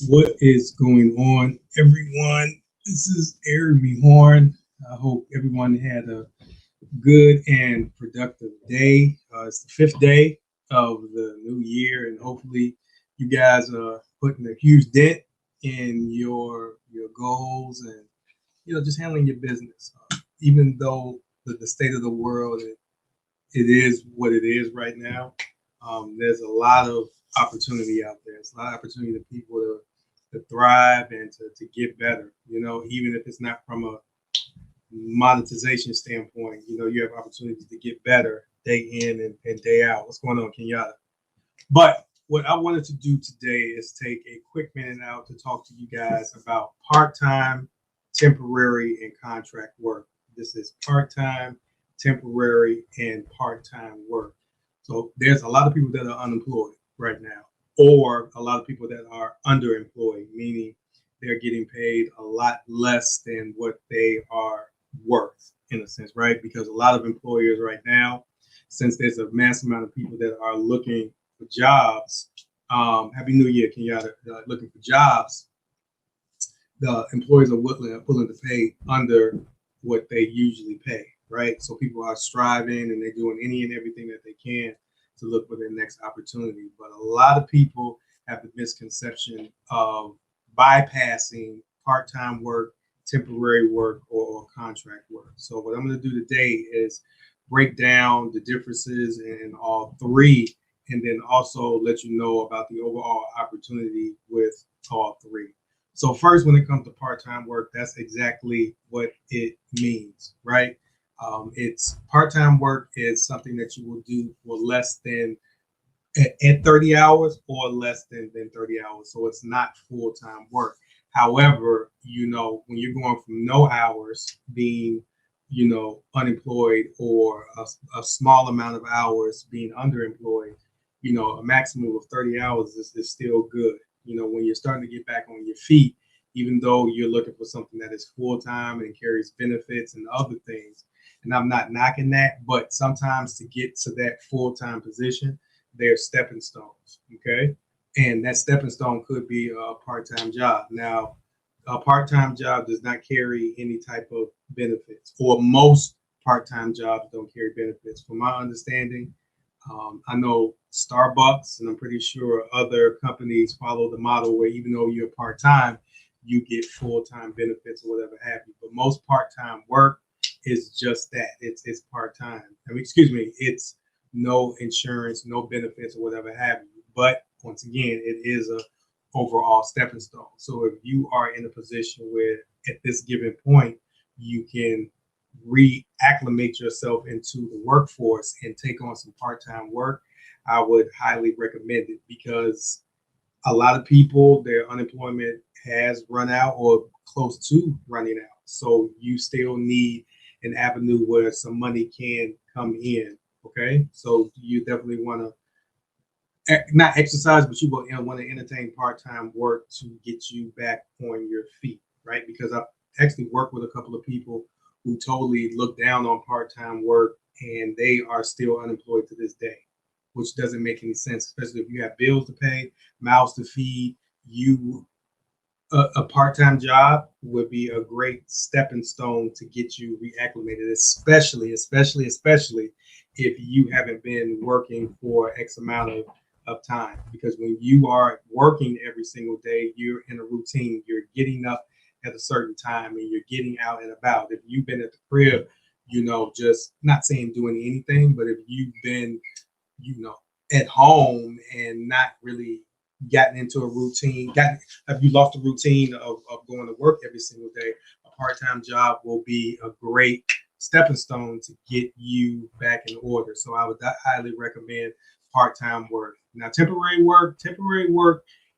What is going on, everyone? This is Eric Horn. I hope everyone had a good and productive day. It's the fifth day of the new year, and hopefully, you guys are putting a huge dent in your goals and just handling your business. Even though the state of the world it is what it is right now. There's a lot of opportunity out there. It's a lot of opportunity for people to thrive and to get better. Even if it's not from a monetization standpoint, you have opportunities to get better day in and day out. What's going on, Kenyatta? But what I wanted to do today is take a quick minute out to talk to you guys about part-time, temporary, and contract work. This is part-time, temporary, and part-time work. So there's a lot of people that are unemployed right now, or a lot of people that are underemployed, meaning they're getting paid a lot less than what they are worth, in a sense, right? Because a lot of employers right now, since there's a mass amount of people that are looking for jobs, Happy New Year, Kenyatta, looking for jobs, the employers are willing to pay under what they usually pay, right? So people are striving and they're doing any and everything that they can to look for their next opportunity. But a lot of people have the misconception of bypassing part-time work, temporary work, or contract work. So what I'm going to do today is break down the differences in all three, and then also let you know about the overall opportunity with all three. So first, when it comes to part-time work, that's exactly what it means, right? It's part-time work is something that you will do for less than at 30 hours or less than 30 hours. So it's not full-time work. However, when you're going from no hours being, unemployed, or a small amount of hours being underemployed, a maximum of 30 hours is still good. When you're starting to get back on your feet, even though you're looking for something that is full-time and carries benefits and other things. And I'm not knocking that, but sometimes to get to that full-time position, there's stepping stones, okay? And that stepping stone could be a part-time job. Now, a part-time job does not carry any type of benefits, or most part-time jobs don't carry benefits. From my understanding, I know Starbucks, and I'm pretty sure other companies follow the model where even though you're part-time, you get full-time benefits or whatever have you. But most part-time work is just that. It's part-time. It's no insurance, no benefits or whatever have you. But once again, it is a overall stepping stone. So if you are in a position where at this given point you can reacclimate yourself into the workforce and take on some part-time work, I would highly recommend it, because a lot of people, their unemployment has run out or close to running out. So you still need an avenue where some money can come in. Okay. So you definitely want to not exercise, but you will want to entertain part-time work to get you back on your feet, right? Because I've actually worked with a couple of people who totally look down on part-time work, and they are still unemployed to this day, which doesn't make any sense, especially if you have bills to pay, mouths to feed. A part-time job would be a great stepping stone to get you reacclimated, especially if you haven't been working for X amount of time. Because when you are working every single day, you're in a routine. You're getting up at a certain time and you're getting out and about. If you've been at the crib, just not saying doing anything, but if you've been, at home and not really gotten into a routine, have you lost a routine of going to work every single day, a part-time job will be a great stepping stone to get you back in order. So I would highly recommend part-time work. Now, temporary work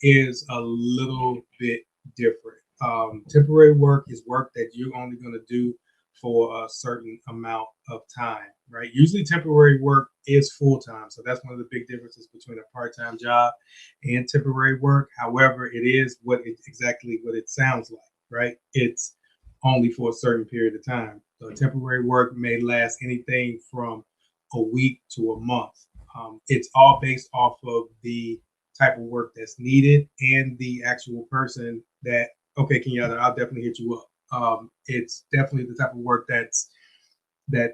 is a little bit different. Temporary work is work that you're only going to do for a certain amount of time, right? Usually temporary work is full-time. So that's one of the big differences between a part-time job and temporary work. However, it is exactly what it sounds like, right? It's only for a certain period of time. So temporary work may last anything from a week to a month. It's all based off of the type of work that's needed and the actual person that, okay, Kenyatta, I'll definitely hit you up. It's definitely the type of work that's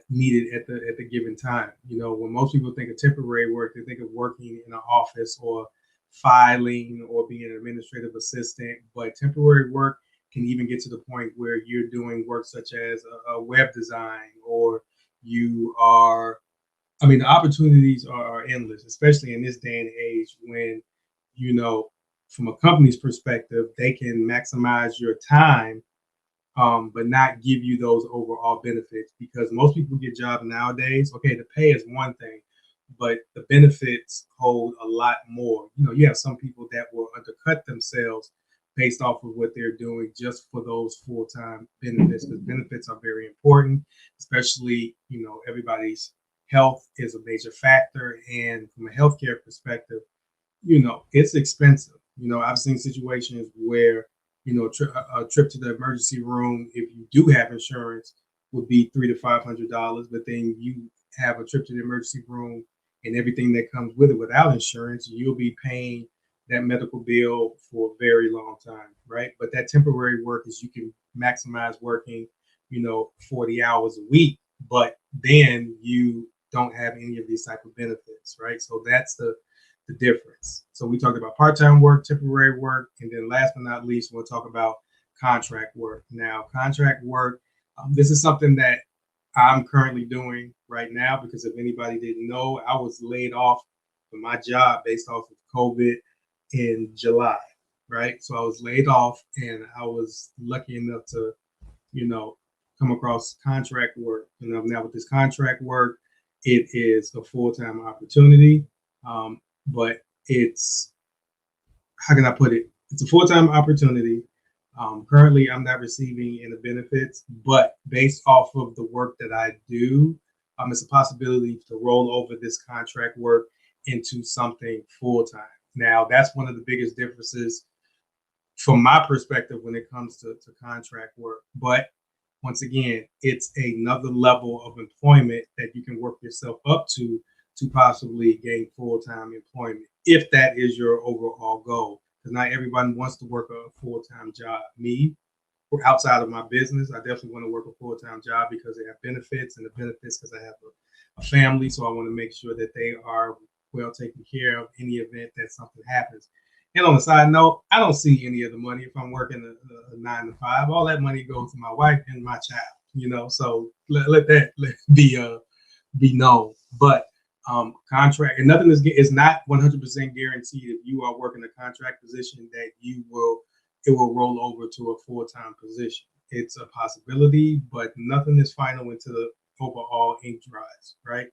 needed at the given time. You know, when most people think of temporary work, they think of working in an office or filing or being an administrative assistant. But temporary work can even get to the point where you're doing work such as a web design, or you are, I mean, the opportunities are endless, especially in this day and age when, you know, from a company's perspective, they can maximize your time, but not give you those overall benefits, because most people get jobs nowadays. Okay, the pay is one thing, but the benefits hold a lot more. You know, you have some people that will undercut themselves based off of what they're doing just for those full-time benefits, because benefits are very important, especially, you know, everybody's health is a major factor. And from a healthcare perspective, you know, it's expensive. You know, I've seen situations where, you know, a trip to the emergency room, if you do have insurance, would be $300 to $500, but then you have a trip to the emergency room and everything that comes with it without insurance, you'll be paying that medical bill for a very long time, right? But that temporary work is, you can maximize working, you know, 40 hours a week, but then you don't have any of these type of benefits, right? So that's the difference. So we talked about part-time work, temporary work, and then last but not least, we'll talk about contract work. Now, contract work, this is something that I'm currently doing right now, because if anybody didn't know, I was laid off from my job based off of COVID in July, right? So I was laid off, and I was lucky enough to, you know, come across contract work. You know, now with this contract work, it is a full-time opportunity. But it's, how can I put it? It's a full-time opportunity. Currently, I'm not receiving any benefits, but based off of the work that I do, it's a possibility to roll over this contract work into something full-time. Now, that's one of the biggest differences from my perspective when it comes to contract work. But once again, it's another level of employment that you can work yourself up to possibly gain full-time employment, if that is your overall goal. Because not everyone wants to work a full-time job. Me, outside of my business, I definitely want to work a full-time job because they have benefits, and the benefits because I have a family. So I want to make sure that they are well taken care of any event that something happens. And on the side note, I don't see any of the money if I'm working a 9 to 5. All that money goes to my wife and my child, you know. So let that be known. But contract, and nothing is not 100% guaranteed. If you are working a contract position, that it will roll over to a full-time position. It's a possibility, but nothing is final until the overall ink dries, right?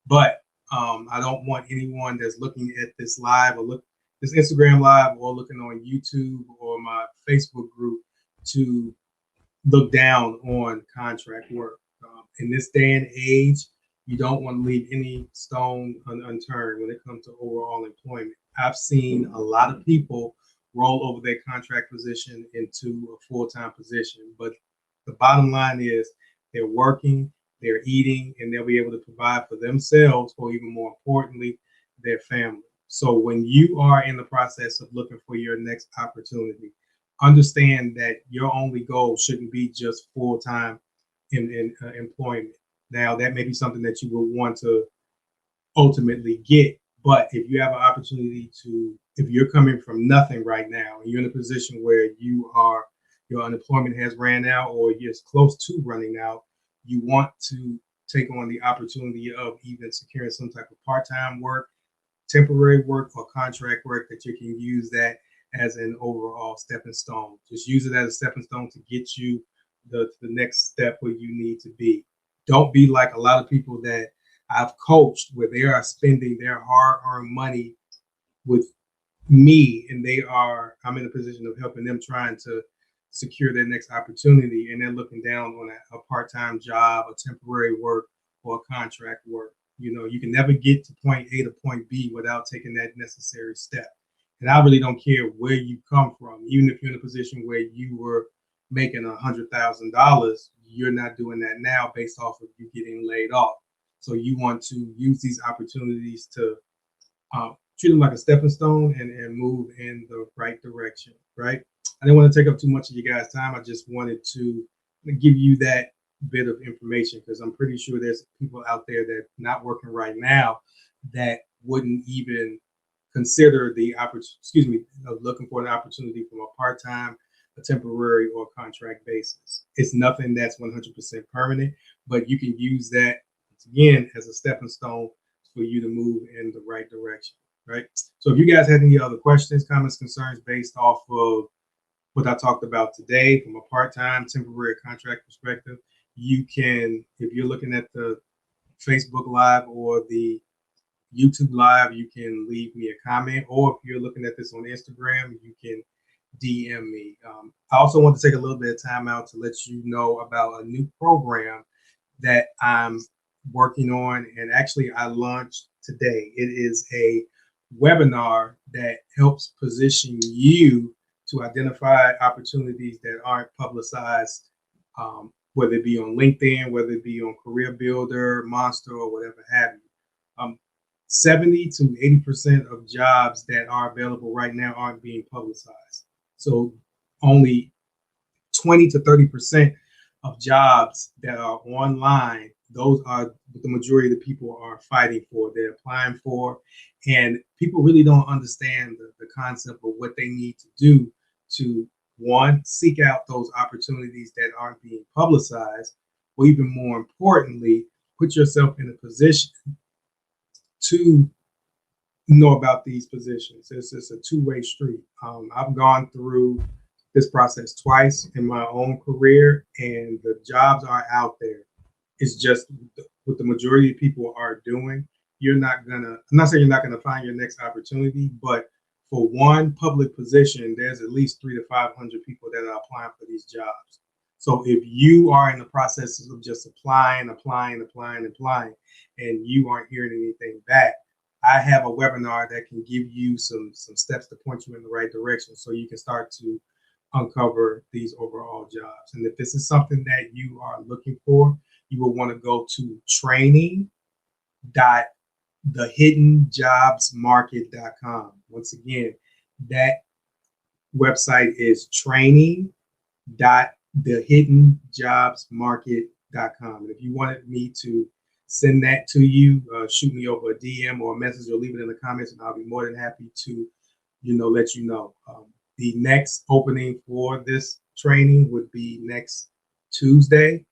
But I don't want anyone that's looking at this live, or this Instagram live, or looking on YouTube or my Facebook group, to look down on contract work. In this day and age, you don't want to leave any stone unturned when it comes to overall employment. I've seen a lot of people roll over their contract position into a full-time position, but the bottom line is, they're working, they're eating, and they'll be able to provide for themselves, or even more importantly, their family. So when you are in the process of looking for your next opportunity, understand that your only goal shouldn't be just full-time in employment. Now, that may be something that you will want to ultimately get, but if you have an opportunity to, if you're coming from nothing right now and you're in a position where your unemployment has ran out, or you're close to running out, you want to take on the opportunity of even securing some type of part-time work, temporary work, or contract work, that you can use that as an overall stepping stone. Just use it as a stepping stone to get you the next step where you need to be. Don't be like a lot of people that I've coached, where they are spending their hard-earned money with me, and I'm in a position of helping them, trying to secure their next opportunity, and they're looking down on a part-time job, a temporary work, or a contract work. You know, you can never get to point A to point B without taking that necessary step. And I really don't care where you come from. Even if you're in a position where you were making $100,000, you're not doing that now based off of you getting laid off. So you want to use these opportunities to treat them like a stepping stone and move in the right direction, right? I didn't want to take up too much of you guys' time. I just wanted to give you that bit of information because I'm pretty sure there's people out there that not working right now that wouldn't even consider the looking for an opportunity from a part-time, a temporary, or contract basis. It's nothing that's 100% permanent, but you can use that again as a stepping stone for you to move in the right direction, right? So if you guys had any other questions, comments, concerns based off of what I talked about today from a part-time, temporary, contract perspective, you can, if you're looking at the Facebook Live or the YouTube Live, you can leave me a comment, or if you're looking at this on Instagram, you can DM me. I also want to take a little bit of time out to let you know about a new program that I'm working on, and actually I launched today. It is a webinar that helps position you to identify opportunities that aren't publicized, whether it be on LinkedIn, whether it be on Career Builder, Monster, or whatever have you. 70 to 80% of jobs that are available right now aren't being publicized. So only 20 to 30% of jobs that are online, those are the majority of the people are fighting for, they're applying for. And people really don't understand the concept of what they need to do to, one, seek out those opportunities that aren't being publicized, or even more importantly, put yourself in a position to know about these positions. It's a two-way street. I've gone through this process twice in my own career, and the jobs are out there. It's just what the majority of people are doing. I'm not saying you're not gonna find your next opportunity, but for one public position, there's at least 300 to 500 people that are applying for these jobs. So if you are in the process of just applying, and you aren't hearing anything back, I have a webinar that can give you some steps to point you in the right direction so you can start to uncover these overall jobs. And if this is something that you are looking for, you will want to go to training.thehiddenjobsmarket.com. Once again, that website is training.thehiddenjobsmarket.com. And if you wanted me to send that to you, shoot me over a DM or a message or leave it in the comments, and I'll be more than happy to, let you know. The next opening for this training would be next Tuesday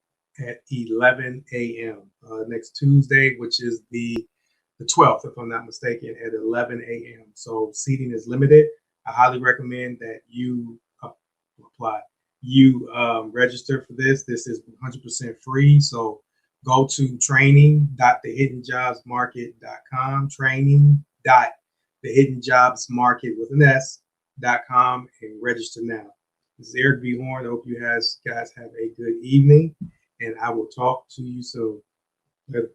at 11 a.m. Next Tuesday, which is the 12th, if I'm not mistaken, at 11 a.m. So seating is limited. I highly recommend that you apply. You register for this. This is 100% free. So go to training.thehiddenjobsmarket.com, training.thehiddenjobsmarket with an S.com, and register now. This is Eric B. Horn. I hope you guys have a good evening, and I will talk to you soon. Later.